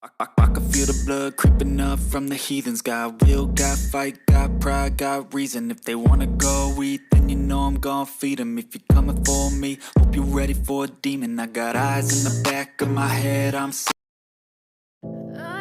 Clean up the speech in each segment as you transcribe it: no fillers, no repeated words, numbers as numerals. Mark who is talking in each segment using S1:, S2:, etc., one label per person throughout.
S1: I can feel the blood creeping up from the heathens. Got will, got fight, got pride, got reason. If they wanna go eat, then you know I'm gon' feed them. If you're coming for me, hope you're ready for a demon. I got eyes in the back of my head,
S2: I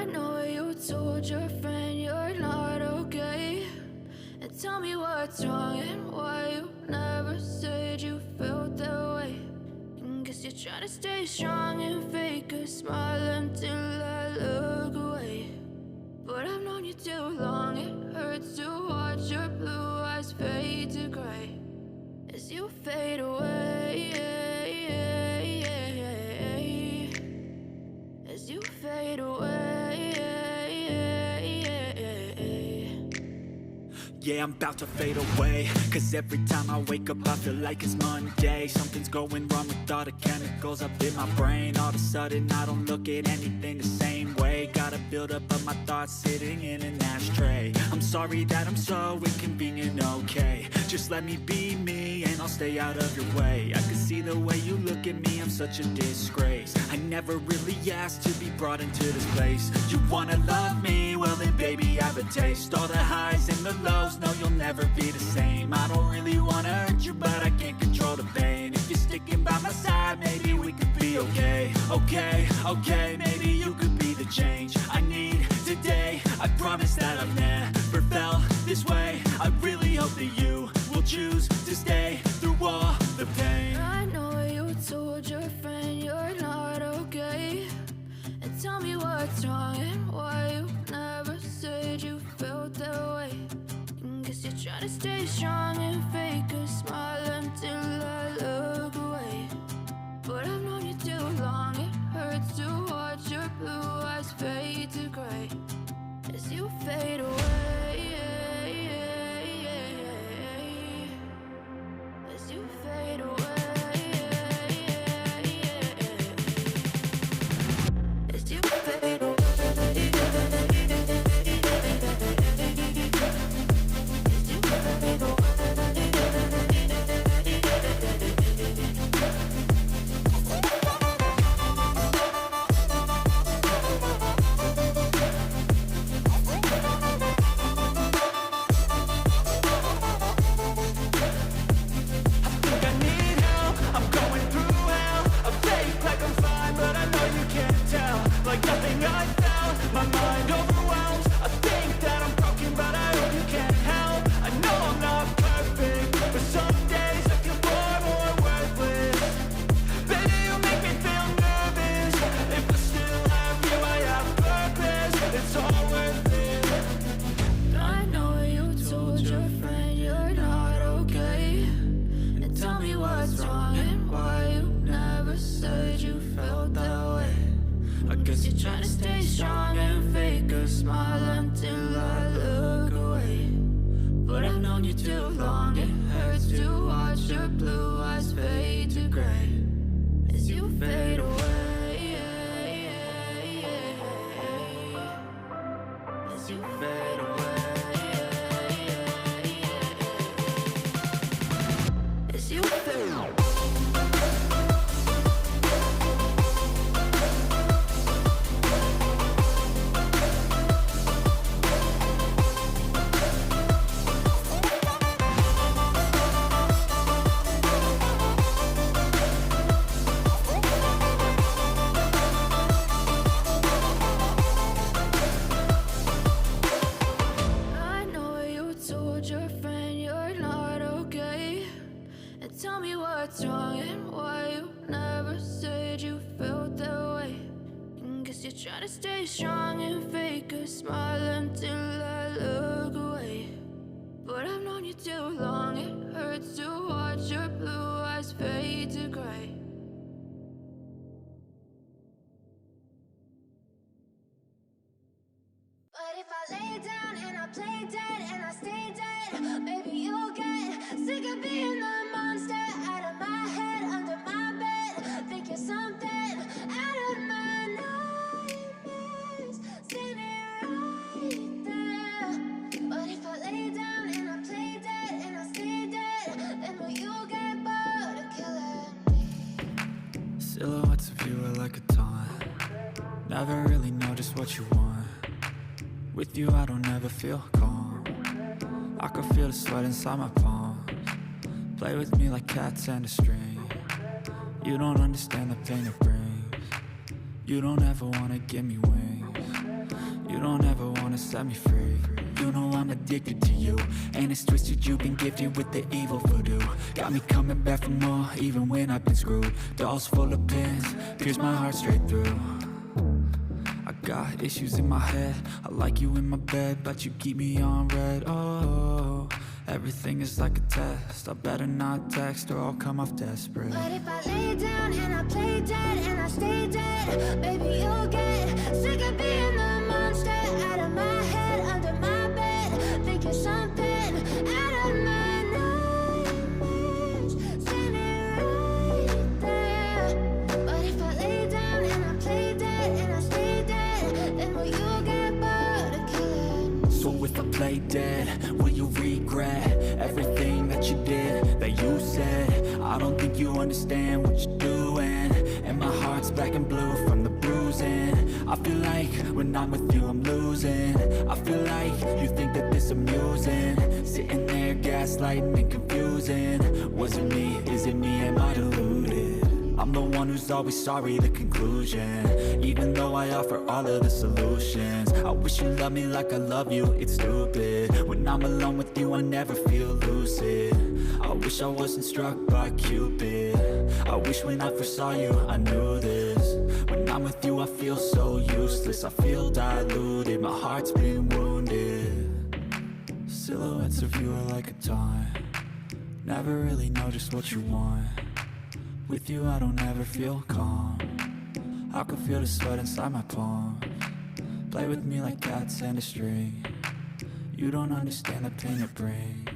S2: know you told your friend you're not okay, and tell me what's wrong and why you never said you felt that way. And guess you're trying to stay strong and fake a smile until I look away. But I've known you too long, it hurts to watch your blue eyes fade to gray as you fade away, as you fade away.
S1: Yeah, I'm about to fade away, cause every time I wake up I feel like it's Monday. Something's going wrong with all the chemicals up in my brain. All of a sudden I don't look at anything the same way. Gotta build up of my thoughts sitting in an ashtray. I'm sorry that I'm so inconvenient, okay. Just let me be me and I'll stay out of your way. I can see the way you look at me, I'm such a disgrace. I never really asked to be brought into this place. You wanna love me? Well then baby I have a taste. All the highs and the lows, no you'll never be the same. I don't really wanna hurt you but I can't control the pain. If you're sticking by my side, maybe we could be okay. Okay, maybe you could be the change I need today. I promise that I've never felt this way. I really hope that you will choose to stay through all the pain.
S2: I know you told your friend you're not okay, and tell me what's wrong and why you never said you felt that way. And guess you're trying to stay strong and fake a smile until I look away. But I've known you too long, it hurts to watch your blue eyes fade to gray as you fade away, as you fade away, as you fade away. Trying to stay strong and fake a smile until I look away. But I've known you too long, it hurts to watch your blue eyes fade to gray as you fade away, as you fade away, as you fade away. What's wrong and why you never said you felt that way. And guess you're trying to stay strong and fake a smile until I look away. But I've known you too long, it hurts to watch your blue eyes fade to gray.
S3: But if I lay down and I play dead and I stay dead, maybe you'll get sick of being the monster out of my head, under my bed. Think you're something out of my nightmares, standing right there. But if I lay down and I play dead and I stay dead, then will you get bored of killing me?
S1: Silhouettes of you are like a taunt. Never really know just what you want. With you I don't ever feel calm. I can feel the sweat inside my palms. Play with me like cats and a string. You don't understand the pain it brings. You don't ever wanna give me wings. You don't ever wanna set me free. You know I'm addicted to you, and it's twisted, you've been gifted with the evil voodoo. Got me coming back for more, even when I've been screwed. Dolls full of pins, pierce my heart straight through. I got issues in my head, I like you in my bed, but you keep me on red. Oh, everything is like a test, I better not text or I'll come off desperate.
S3: But if I lay down and I play dead and I stay dead, baby, you'll get sick of being the monster out of my head, under my bed. Think you're something out of my nightmares, standing right there. But if I lay down and I play dead and I stay dead, then will you get bored of killing me?
S1: So if I play dead, will you regret everything that you did, that you said? I don't think you understand what you're doing, and my heart's black and blue from the bruising. I feel like when I'm with you I'm losing. I feel like you think that this amusing, sitting there gaslighting and confusing. Was it me? Is it me? Am I deluded? I'm the one who's always sorry, the conclusion. Even though I offer all of the solutions, I wish you loved me like I love you, it's stupid. When I'm alone with you I never feel lucid. I wish I wasn't struck by Cupid. I wish when I first saw you I knew this. When I'm with you I feel so useless, I feel diluted, my heart's been wounded. Silhouettes of you are like a taunt. Never really know just what you want. With you I don't ever feel calm. I can feel the sweat inside my palms. Play with me like cats and a string. You don't understand the pain it brings.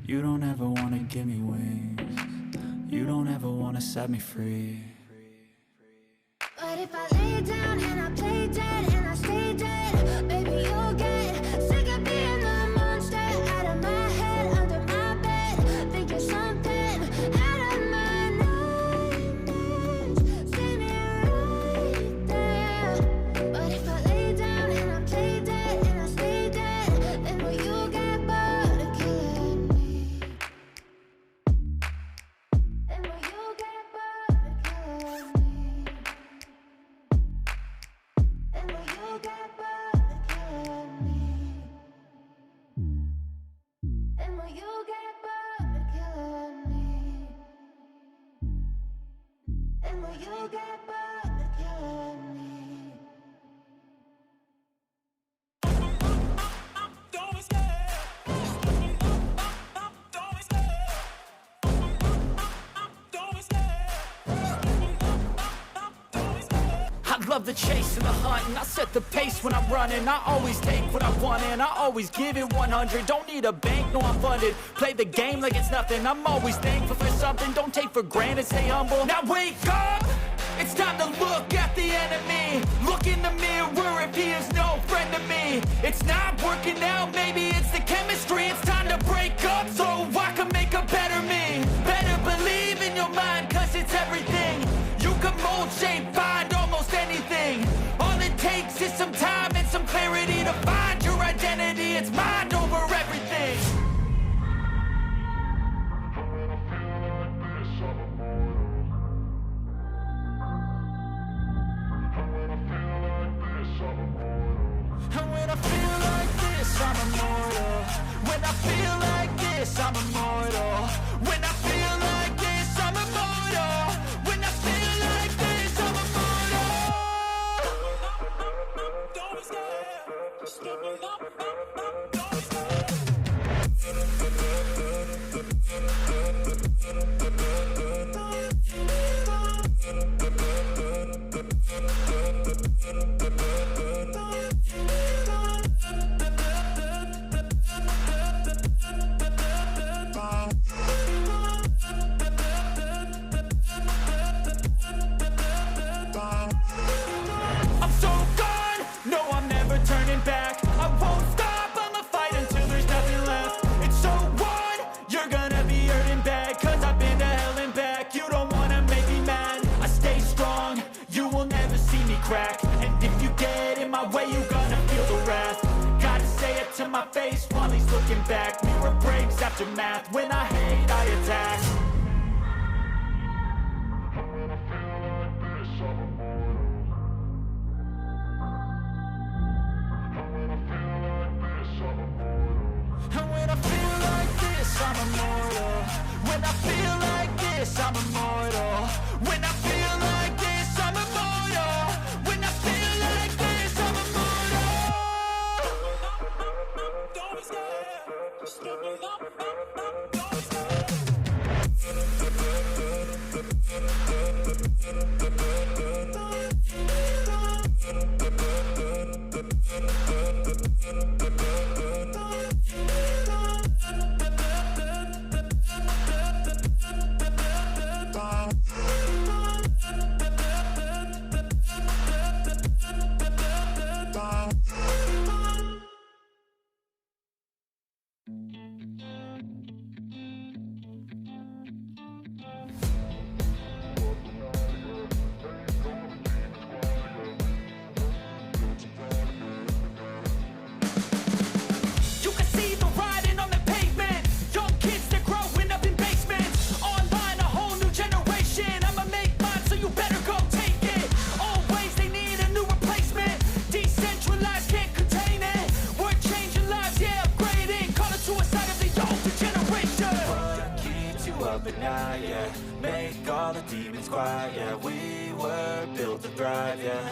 S1: You don't ever wanna give me wings. You don't ever wanna set me free.
S3: But if I lay down and I play dead and I stay dead, baby, you'll get sick of being the monster out of my head, under my bed. Think you're something out of my nightmares, standing right there. But if I lay down and I play dead and I stay dead, then will you get bored of killing me? Then will you get bored of killing me? And will you get bored of killing me? And will you get bored of killing me? And will you get bored of killing me?
S1: I love the chase and the hunt, and I set the pace when I'm running. I always take what I want and I always give it 100. Don't need a bank, no I'm funded. Play the game like it's nothing. I'm always thankful for something. Don't take for granted, stay humble. Now wake up! It's time to look at the enemy. Look in the mirror if he is no friend to me. It's not working out, maybe it's the chemistry. It's time to break up so I can make a better me. Better believe in your mind, cause it's everything. You can mold, shape, find almost anything. All it takes is some time and some clarity to find your identity. It's mind over everything. And when I feel like this, I'm immortal. When I feel like this, I'm immortal. When I feel like this, I'm immortal. When I feel like this, I'm immortal. Don't be scared. Step it up, don't be scared. I'm so gone, no I'm never turning back. I won't stop, I'ma fight until there's nothing left. It's so on, you're gonna be hurting bad, cause I've been to hell and back. You don't wanna make me mad, I stay strong, you will never see me crack. And face while he's looking back. Mirror breaks, aftermath, when I hate I attack. And when I feel like this, I'm immortal. When I feel like this, I'm immortal. When I feel like this, I'm immortal. When I feel like this, I'm immortal. Don't be scared. Don't be scared. Make all the demons quiet, yeah. We were built to thrive, yeah.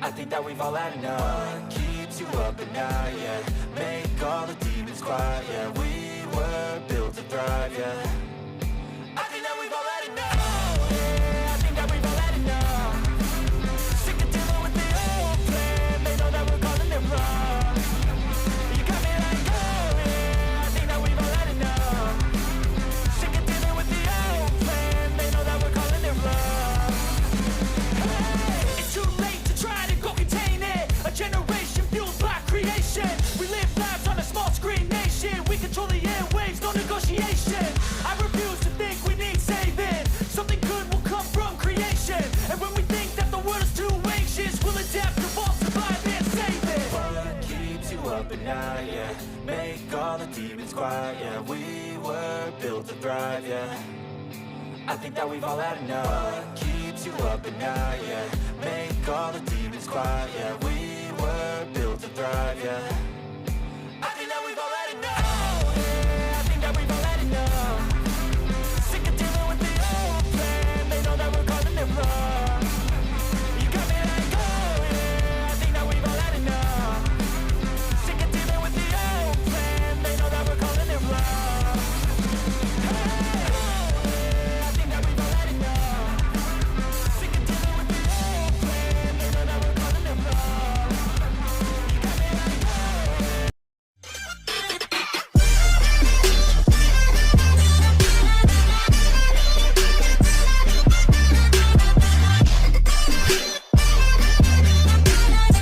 S1: I think that we've all had enough. What keeps you up at night, yeah. Make all the demons quiet, yeah. We were built to thrive, yeah. I think that we've all had enough. Yeah, I think that we've all had enough. Sick of dealing with the old plan. They know that we're calling it wrong. You got me like, oh yeah, I think that we've all had enough. Sick of dealing with the old plan. They know that we're calling it wrong. Hey, it's too late to try to go contain it. A generation fueled by creation. We live lives on a small screen nation. We control the airwaves, no negotiation. I refuse to think we need saving. Something good will come from creation. And when we think that the world is too anxious, we'll adapt, evolve, survive, and save it. What keeps you up at night, yeah. Make all the demons quiet, yeah. We were built to thrive, yeah. I think that we've all had enough. What keeps you up at night, yeah. Make all the demons quiet, yeah. We